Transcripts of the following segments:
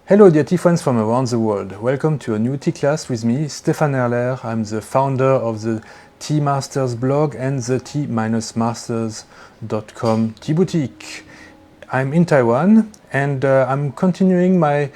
Hello dear tea friends from around the world. Welcome to a new tea class with me, Stéphane Erler. I'm the founder of the Tea Masters blog and the tea-masters.com tea boutique. I'm in Taiwan and I'm continuing my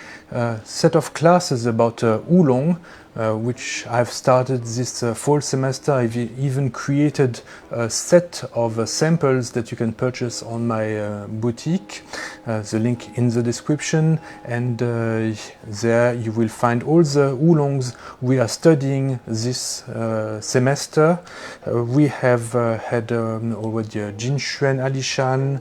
set of classes about oolong, which I've started this fall semester. I've even created a set of samples that you can purchase on my boutique. The link in the description, and there you will find all the oolongs we are studying this semester. We have had already Jinshuan Alishan,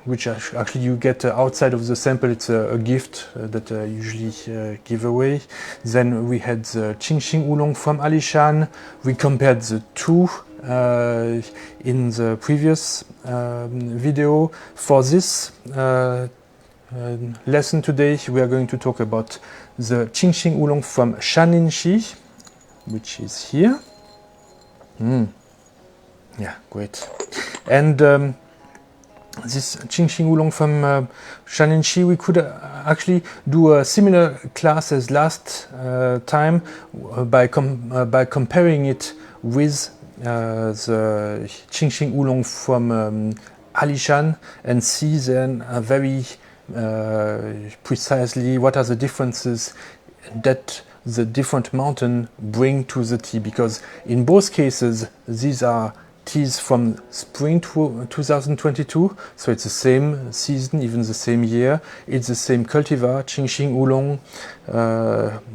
which actually you get outside of the sample. It's a gift that I usually give away. Then we had the Qingxing Oolong from Alishan. We compared the two in the previous video. For this lesson today, we are going to talk about the Qingxing Oolong from Shan Lin Xi, which is here. Yeah, great. And this Qingxing Oolong from Shan Lin Xi, we could actually do a similar class as last time by comparing it with the Qingxing Oolong from Alishan and see then very precisely what are the differences that the different mountain bring to the tea, because in both cases these are teas from spring 2022, so it's the same season, even the same year. It's the same cultivar, Qingxing Oolong.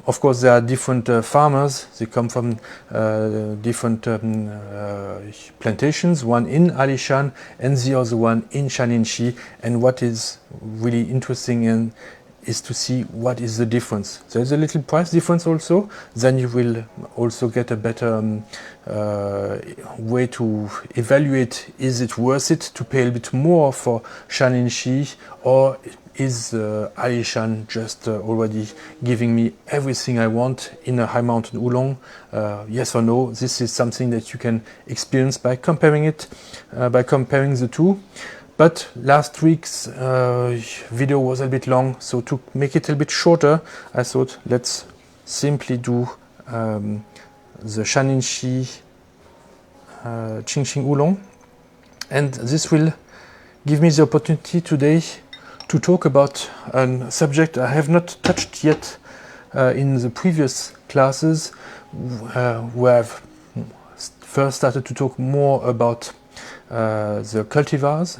Of course, there are different farmers. They come from different plantations, one in Alishan and the other one in Shan Lin Xi. And what is really interesting is to see what is the difference. There's a little price difference also. Then you will also get a better way to evaluate, is it worth it to pay a bit more for Shan Lin Xi, or is Alishan just already giving me everything I want in a high mountain oolong? Yes or no? This is something that you can experience by comparing it, by comparing the two. But last week's video was a bit long, so to make it a bit shorter, I thought let's simply do the Shan Lin Xi Qingxing Oolong. And this will give me the opportunity today to talk about a subject I have not touched yet in the previous classes, where I've first started to talk more about the cultivars,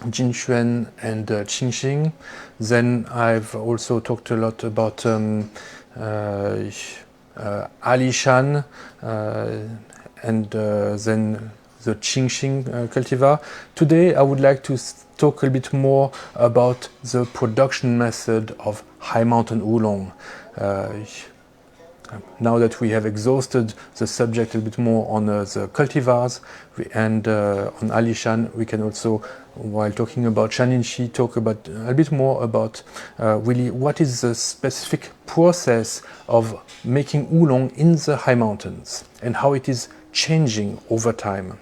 Jinshuan and Qingxing. Then I've also talked a lot about Alishan and then the Qingxing cultivar. Today I would like to talk a bit more about the production method of high mountain oolong. Now that we have exhausted the subject a bit more on the cultivars and on Alishan, we can also, while talking about Shan Lin Xi, talk about a bit more about really what is the specific process of making oolong in the high mountains and how it is changing over time.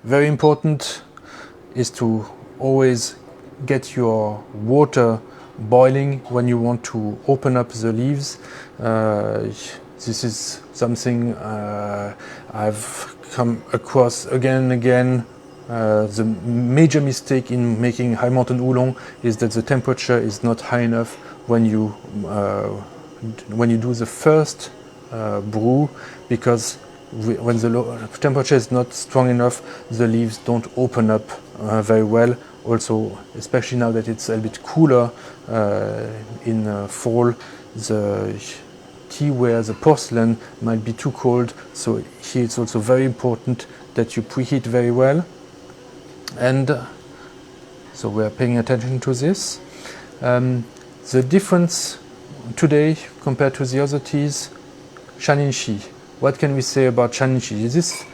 Very important is to always get your water boiling when you want to open up the leaves. This is something I've come across again and again. The major mistake in making high mountain oolong is that the temperature is not high enough when you do the first brew, because when the temperature is not strong enough, the leaves don't open up very well. Also, especially now that it's a bit cooler in fall, the teaware, the porcelain, might be too cold. So here it's also very important that you preheat very well. And so we are paying attention to this. The difference today compared to the other teas, Shan Lin Xi. What can we say about Shan Lin Xi? This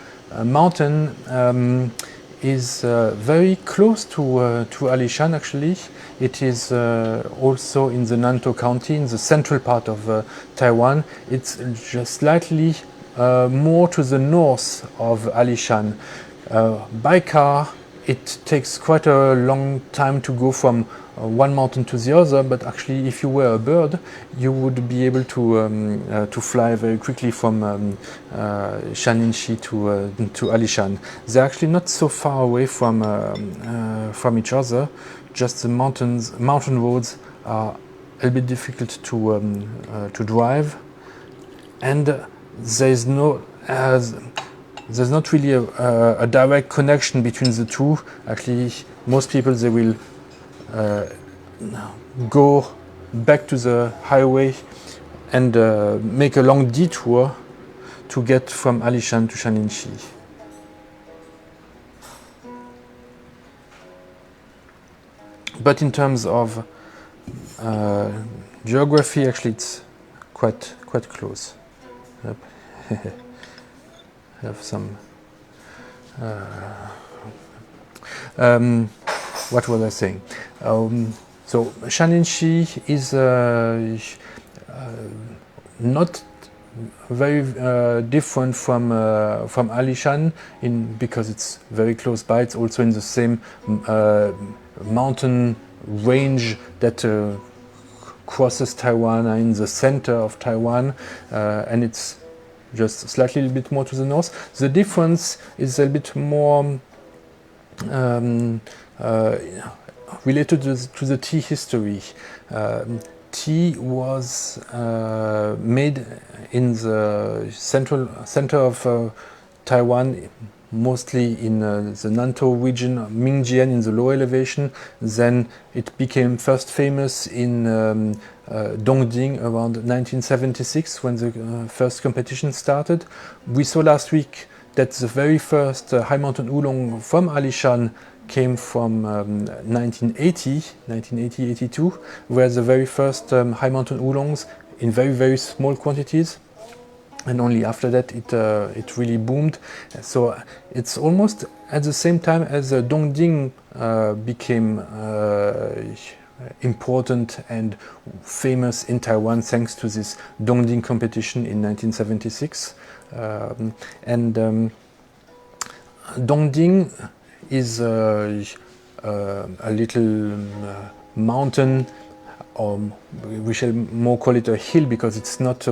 mountain is very close to Alishan. Actually, it is also in the Nantou County, in the central part of Taiwan. It's just slightly more to the north of Alishan. By car, it takes quite a long time to go from one mountain to the other, but actually if you were a bird, you would be able to fly very quickly from Shan Lin Xi to Alishan. They're actually not so far away from each other, just the mountain roads are a little bit difficult to drive, and there's not really a direct connection between the two. Actually, most people, they will go back to the highway and make a long detour to get from Alishan to Shan Lin Xi. But in terms of geography, actually, it's quite close. Yep. Have some. What was I saying? So Shan Lin Xi is not very different from Alishan because it's very close by. It's also in the same mountain range that crosses Taiwan, in the center of Taiwan, and it's just slightly a little bit more to the north. The difference is a bit more related to the tea history. Tea was made in the center of Taiwan, mostly in the Nantou region, Mingjian, in the low elevation. Then it became first famous in Dongding around 1976, when the first competition started. We saw last week that the very first high mountain oolong from Alishan came from 1980-82, where the very first high mountain oolongs in very small quantities, and only after that it really boomed. So it's almost at the same time as Dongding became important and famous in Taiwan, thanks to this Dongding competition in 1976. Dongding is a little mountain, or we shall more call it a hill, because it's not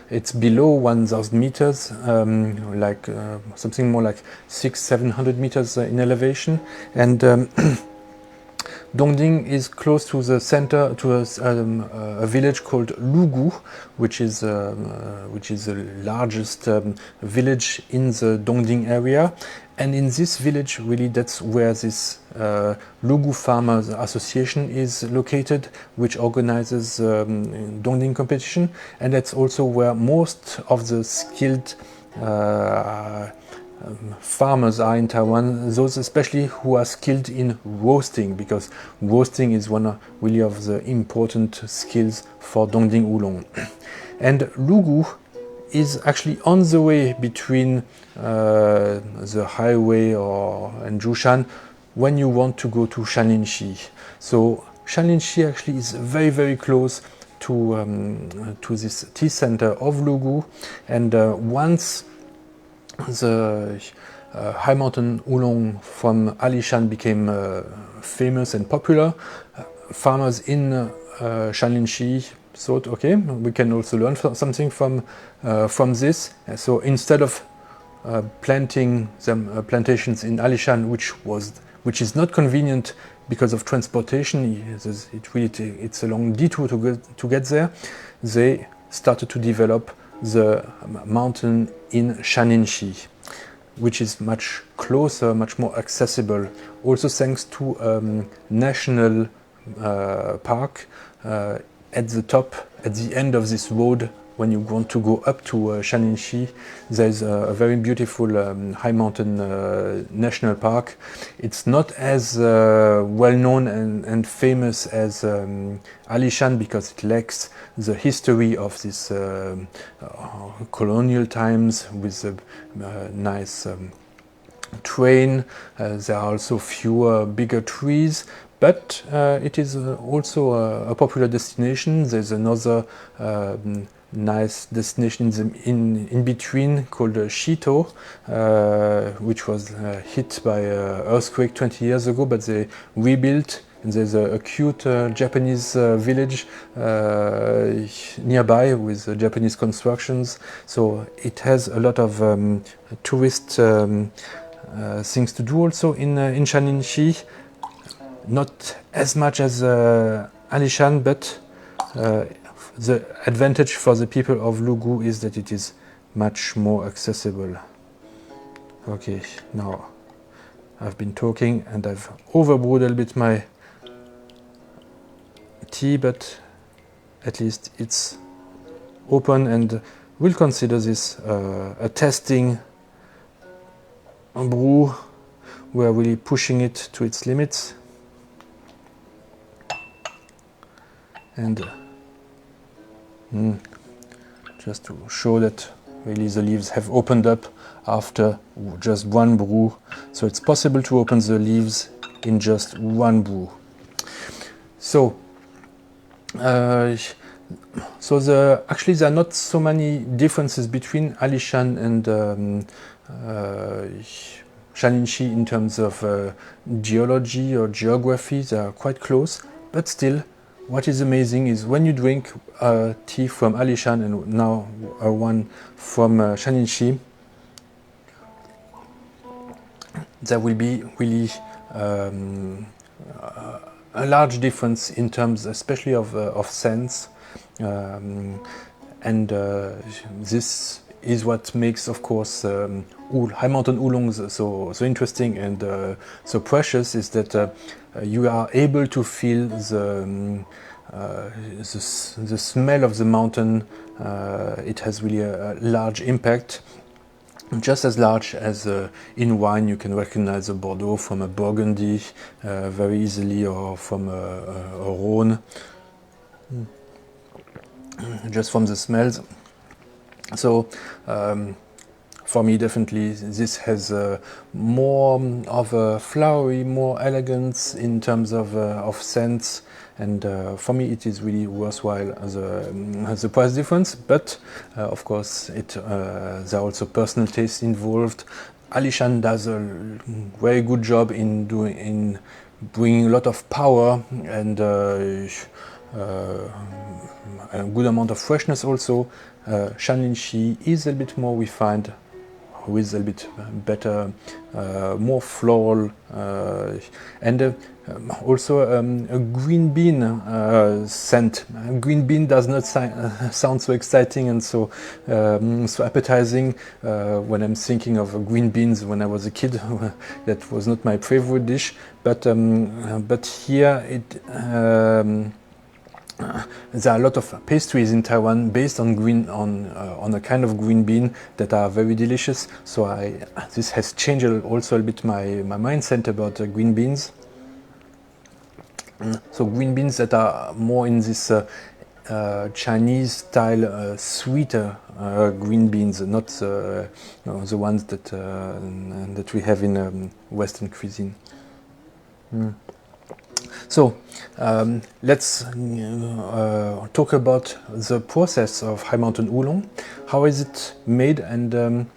it's below 1,000 meters, something more like 600-700 meters in elevation. And Dongding is close to the center, to a village called Lugu, which is the largest village in the Dongding area. And in this village, really, that's where this Lugu Farmers Association is located, which organizes Dongding competition. And that's also where most of the skilled farmers are in Taiwan, those especially who are skilled in roasting, because roasting is one of the important skills for Dongding Oolong. And Lugu is actually on the way between the highway and Jushan when you want to go to Shan Lin Xi. So Shan Lin Xi actually is very close to this tea center of Lugu, and once the high mountain oolong from Alishan became famous and popular, farmers in Shan Lin Xi thought, okay, we can also learn something from this. So instead of planting some plantations in Alishan, which is not convenient because of transportation, it's a long detour to get there, they started to develop the mountain in Shan Lin Xi, which is much closer, much more accessible, also thanks to national park at the top, at the end of this road. When you want to go up to Shan Lin Xi, there's a very beautiful high mountain national park. It's not as well known and famous as Alishan, because it lacks the history of this colonial times with a nice train. There are also fewer bigger trees, but it is also a popular destination. There's another nice destination in between called Shito, which was hit by an earthquake 20 years ago, but they rebuilt. And there's a cute Japanese village nearby with Japanese constructions. So it has a lot of tourist things to do also in Shan Lin Xi. Not as much as Alishan, but the advantage for the people of Lugu is that it is much more accessible. Okay, now I've been talking and I've overbrewed a little bit my tea, but at least it's open, and we'll consider this a testing brew. We're really pushing it to its limits, and just to show that really the leaves have opened up after just one brew, so it's possible to open the leaves in just one brew. So actually there are not so many differences between Alishan and Shan Lin Xi in terms of geology or geography. They are quite close, but still, what is amazing is when you drink tea from Alishan and now one from Shan Lin Xi, there will be really a large difference in terms, especially of scents, and this is what makes, of course, high mountain oolongs so interesting and so precious. Is that you are able to feel the smell of the mountain. It has really a large impact. Just as large as in wine, you can recognize a Bordeaux from a Burgundy very easily, or from a Rhône, just from the smells. So for me, definitely, this has more of a flowery, more elegance in terms of scents. And for me, it is really worthwhile as a price difference. But of course, there are also personal tastes involved. Alishan does a very good job in bringing a lot of power and a good amount of freshness also. Shan Lin Xi is a bit more refined, with a bit better, more floral, and also a green bean scent. Green bean does not sound so exciting and so appetizing when I'm thinking of green beans when I was a kid. That was not my favorite dish, but here it. There are a lot of pastries in Taiwan based on on a kind of green bean that are very delicious. So this has changed also a bit my mindset about green beans. So green beans that are more in this Chinese style, sweeter green beans, not the ones that we have in Western cuisine. So let's talk about the process of high mountain oolong. How is it made, and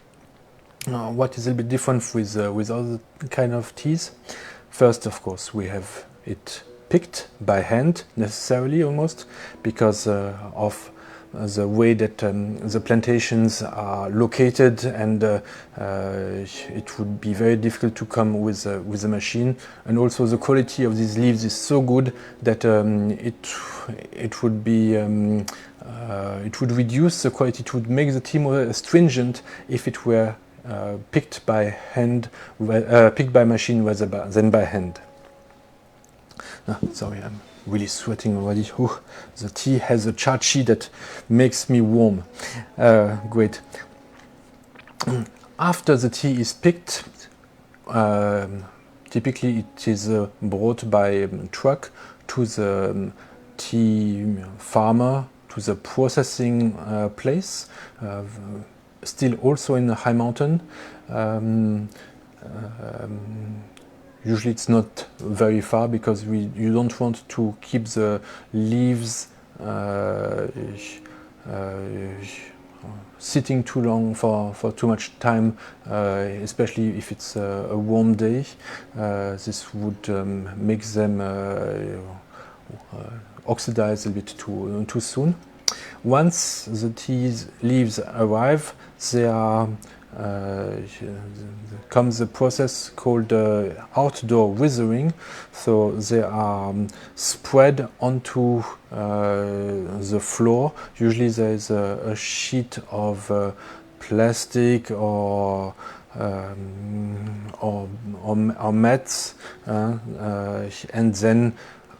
what is a little bit different with other kind of teas? First, of course, we have it picked by hand, necessarily almost, because of the way that the plantations are located, and it would be very difficult to come with a machine. And also the quality of these leaves is so good that it would be it would reduce the quality. It would make the tea more astringent if it were picked by hand, picked by machine rather than by hand. Sorry, I'm really sweating already. Ooh, the tea has a chachi that makes me warm. Great. After the tea is picked, typically it is brought by truck to the tea farmer, to the processing place, still also in the high mountain. Usually it's not very far, because you don't want to keep the leaves sitting too long for too much time, especially if it's a warm day. This would make them oxidize a bit too soon. Once the tea leaves arrive, they are comes a process called outdoor withering. So they are spread onto the floor. Usually there is a sheet of plastic or mats, and then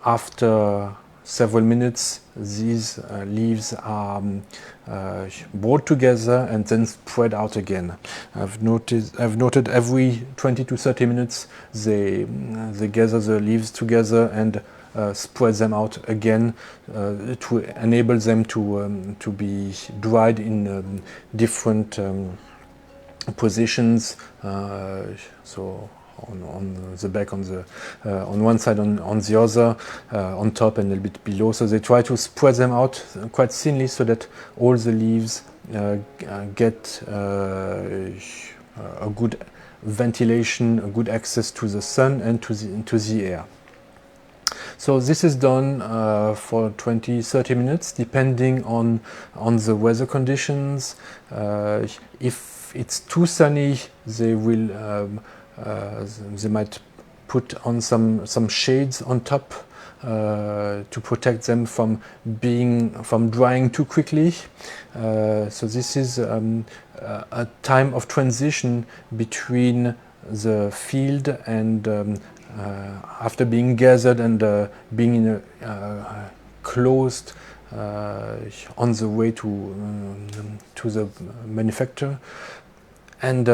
after several minutes, these leaves are brought together and then spread out again. I've noted every 20 to 30 minutes they gather the leaves together and spread them out again to enable them to be dried in different positions. So on the back, on one side, on the other, on top and a little bit below. So they try to spread them out quite thinly so that all the leaves get a good ventilation, a good access to the sun and to the air. So this is done for 20-30 minutes, depending on the weather conditions. If it's too sunny, they might put on some shades on top to protect them from drying too quickly. So this is a time of transition between the field and after being gathered and being in a closed on the way to the manufacturer. And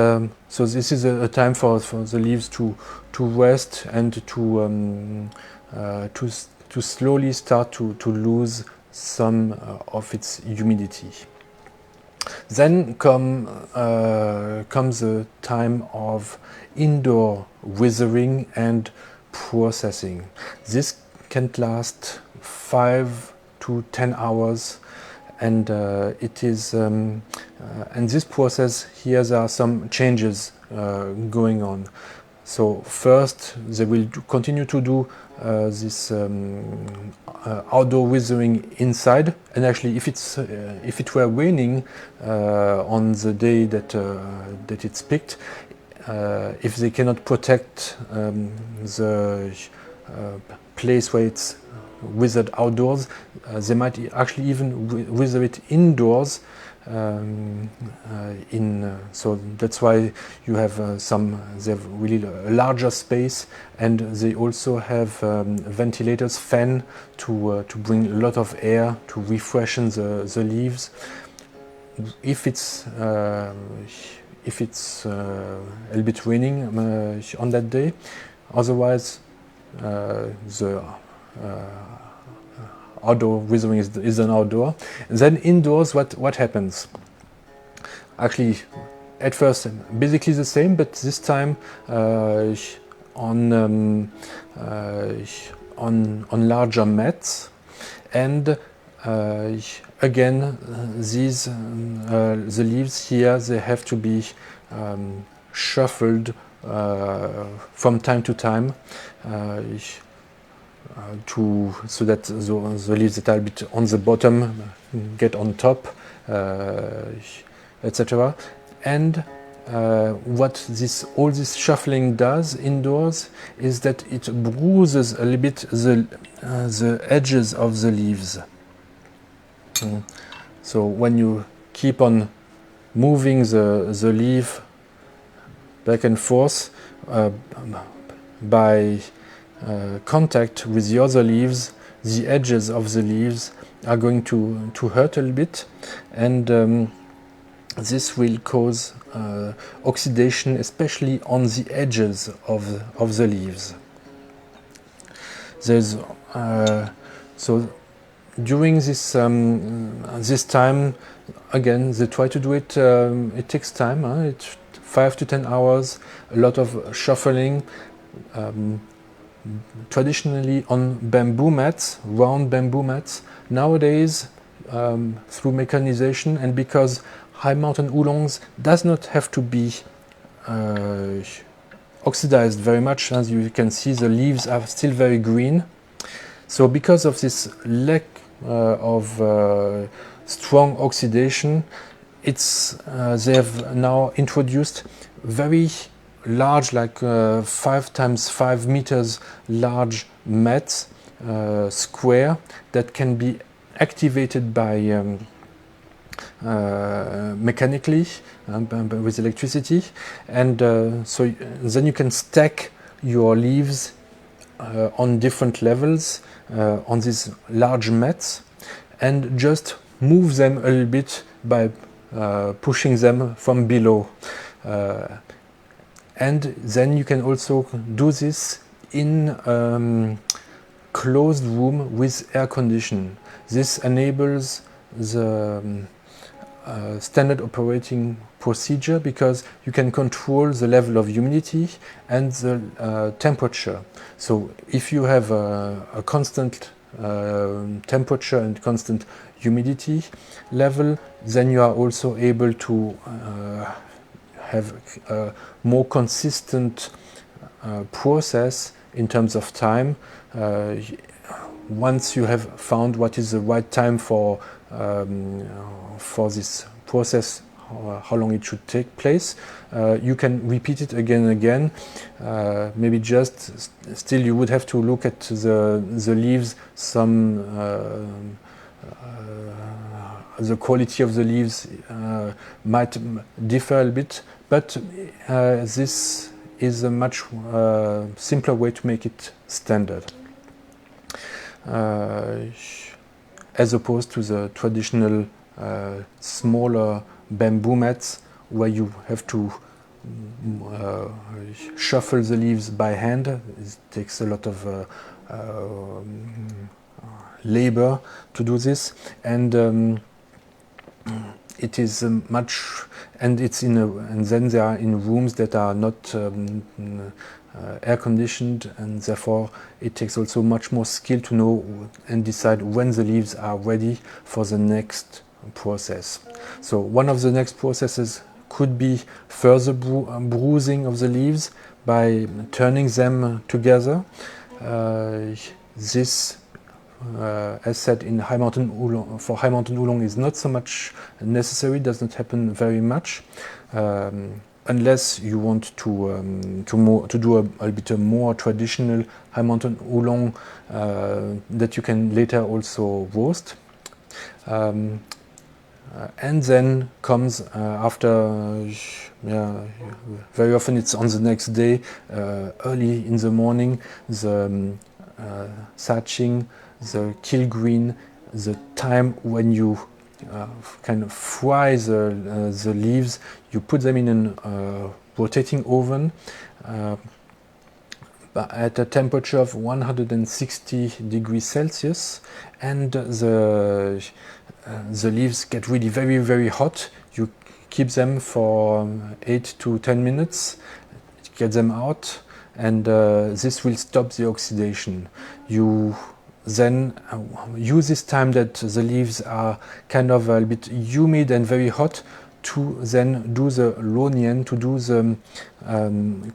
so this is a time for the leaves to rest and to slowly start to lose some of its humidity. Then comes the time of indoor withering and processing. This can last 5 to 10 hours. And it is, and this process, here there are some changes going on. So first, they will continue to do this outdoor withering inside. And actually, if it were raining on the day that it's picked, if they cannot protect the place where it's withered outdoors, they might actually even wither it indoors. So that's why you have they have really a larger space, and they also have ventilators, fan to bring a lot of air to refreshen the leaves. If it's a little bit raining on that day, otherwise the outdoor withering is done outdoor. And then indoors, what happens? Actually, at first, basically the same, but this time on larger mats, and again, the leaves here, they have to be shuffled from time to time. So that the leaves that are a bit on the bottom get on top, etc. And what all this shuffling does indoors is that it bruises a little bit the edges of the leaves. So when you keep on moving the leaf back and forth by contact with the other leaves, the edges of the leaves are going to hurt a little bit, and this will cause oxidation, especially on the edges of the leaves. There's so during this this time, again, they try to do it. It takes time. It's 5 to 10 hours. A lot of shuffling. Traditionally on bamboo mats, round bamboo mats. Nowadays, through mechanization, and because high mountain oolongs does not have to be oxidized very much. As you can see, the leaves are still very green. So because of this lack of strong oxidation, they have now introduced very large, like 5 times 5 meters large mats, square, that can be activated by mechanically with electricity, and so then you can stack your leaves on different levels on these large mats, and just move them a little bit by pushing them from below. And then you can also do this in closed room with air conditioning. This enables the standard operating procedure, because you can control the level of humidity and the temperature. So if you have a constant temperature and constant humidity level, then you are also able to have a more consistent process in terms of time. Once you have found what is the right time for this process, how long it should take place, you can repeat it again and again. Maybe just still you would have to look at the leaves. The quality of the leaves might differ a bit, but this is a much simpler way to make it standard, as opposed to the traditional smaller bamboo mats, where you have to shuffle the leaves by hand. It takes a lot of labor to do this, and it is much, and it's and then they are in rooms that are not air conditioned, and therefore it takes also much more skill to know and decide when the leaves are ready for the next process. So one of the next processes could be further bruising of the leaves by turning them together. This, as said, in high mountain oolong, for high mountain oolong, is not so much necessary. Does not happen very much, unless you want to do a bit more traditional high mountain oolong that you can later also roast. And then comes after, very often it's on the next day, early in the morning, the thatching, the kill green, the time when you kind of fry the leaves. You put them in a rotating oven at a temperature of 160 degrees Celsius, and the leaves get really very, very hot. You keep them for 8 to 10 minutes, get them out, and this will stop the oxidation. You then use this time that the leaves are kind of a bit humid and very hot to then do the lonien, to do the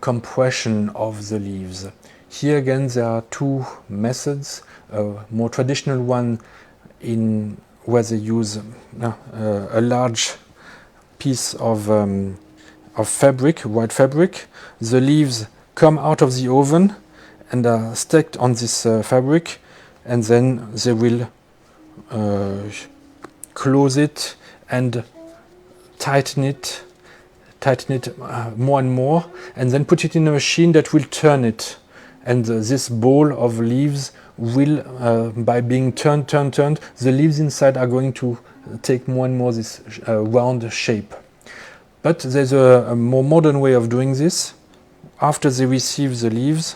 compression of the leaves. Here again there are two methods. A more traditional one where they use a large piece of fabric, white fabric. The leaves come out of the oven and are stacked on this fabric, and then they will close it and tighten it more and more, and then put it in a machine that will turn it. And this ball of leaves will, by being turned, the leaves inside are going to take more and more this round shape. But there's a more modern way of doing this. After they receive the leaves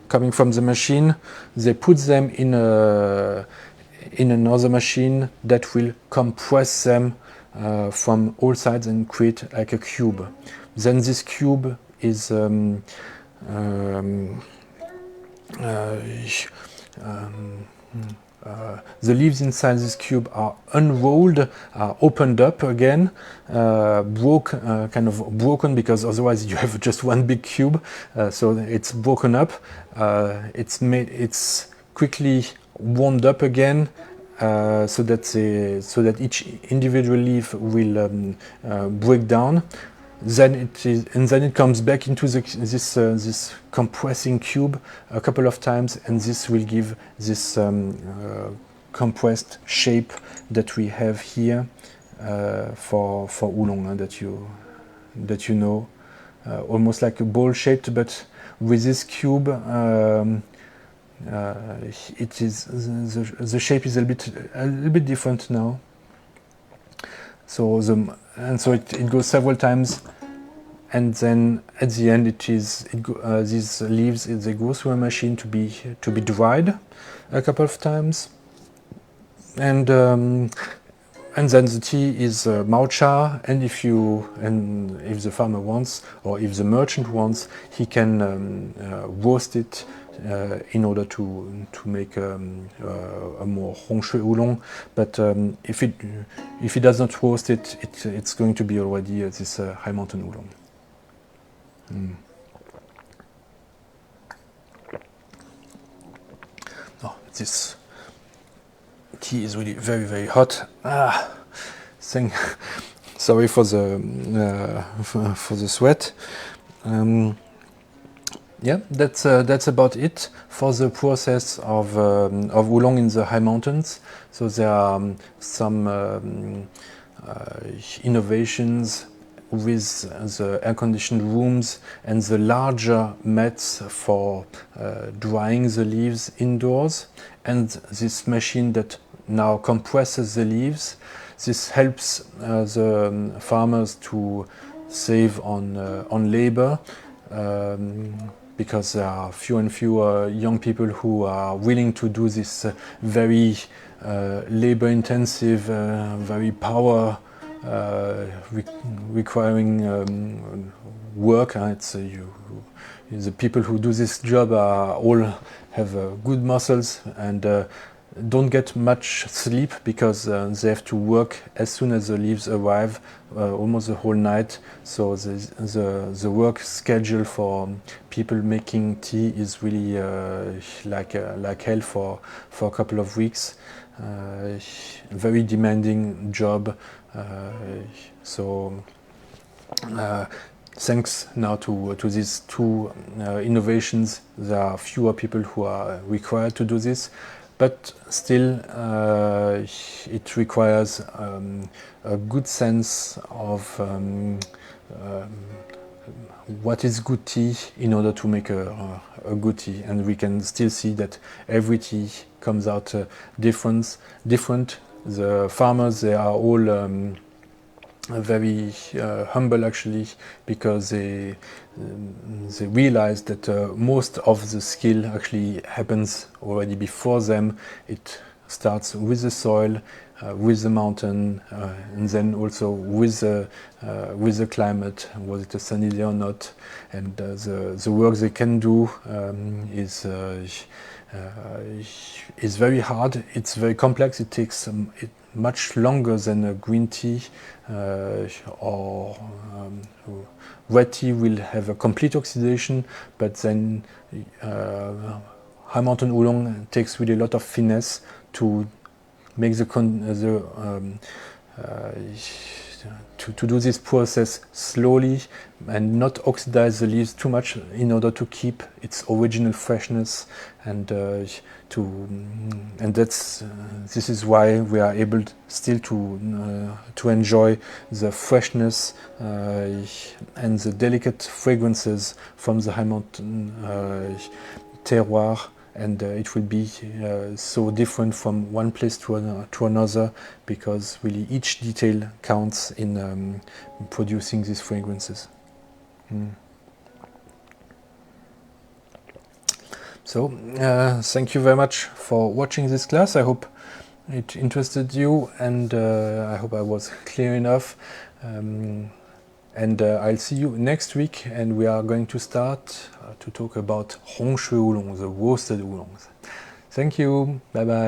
coming from the machine, they put them in another machine that will compress them from all sides and create like a cube. Then this cube is the leaves inside this cube are unrolled, are opened up again, kind of broken, because otherwise you have just one big cube. So it's broken up. It's quickly warmed up again, so that each individual leaf will break down. Then it comes back into this compressing cube a couple of times, and this will give this compressed shape that we have here for oolong, that you know, almost like a ball shaped, but with this cube it is the shape is a little bit different now. So it goes several times, and then at the end these leaves they go through a machine to be dried a couple of times, and then the tea is matcha. And if the farmer wants, or if the merchant wants, he can roast it in order to make a more Hongshui oolong. But if it does not roast it, it's going to be already this high mountain oolong. Oh, this tea is really very, very hot. Sorry for the sweat. Yeah, that's about it for the process of oolong in the high mountains. So there are some innovations with the air-conditioned rooms and the larger mats for drying the leaves indoors, and this machine that now compresses the leaves. This helps the farmers to save on labor. Because there are fewer and fewer young people who are willing to do this very labor-intensive, very power requiring work. The people who do this job all have good muscles and don't get much sleep, because they have to work as soon as the leaves arrive, almost the whole night. So the work schedule for people making tea is really like hell for a couple of weeks. Very demanding job. Thanks now to these two innovations, there are fewer people who are required to do this. But still, it requires a good sense of what is good tea in order to make a good tea. And we can still see that every tea comes out different. The farmers, they are all very humble, actually, because they realize that most of the skill actually happens already before them. It starts with the soil, with the mountain, and then also with the climate, was it a sunny day or not. And the work they can do is very hard. It's very complex. It takes much longer than a green tea, or red tea will have a complete oxidation, but then high mountain oolong takes really a lot of finesse to make to do this process slowly and not oxidize the leaves too much, in order to keep its original freshness, and this is why we are able still to enjoy the freshness and the delicate fragrances from the high mountain terroir. And it will be so different from one place to another, because really each detail counts in producing these fragrances. So thank you very much for watching this class. I hope it interested you, and I hope I was clear enough. And I'll see you next week, and we are going to start to talk about Hongshui oolong, the roasted oolongs. Thank you. Bye bye.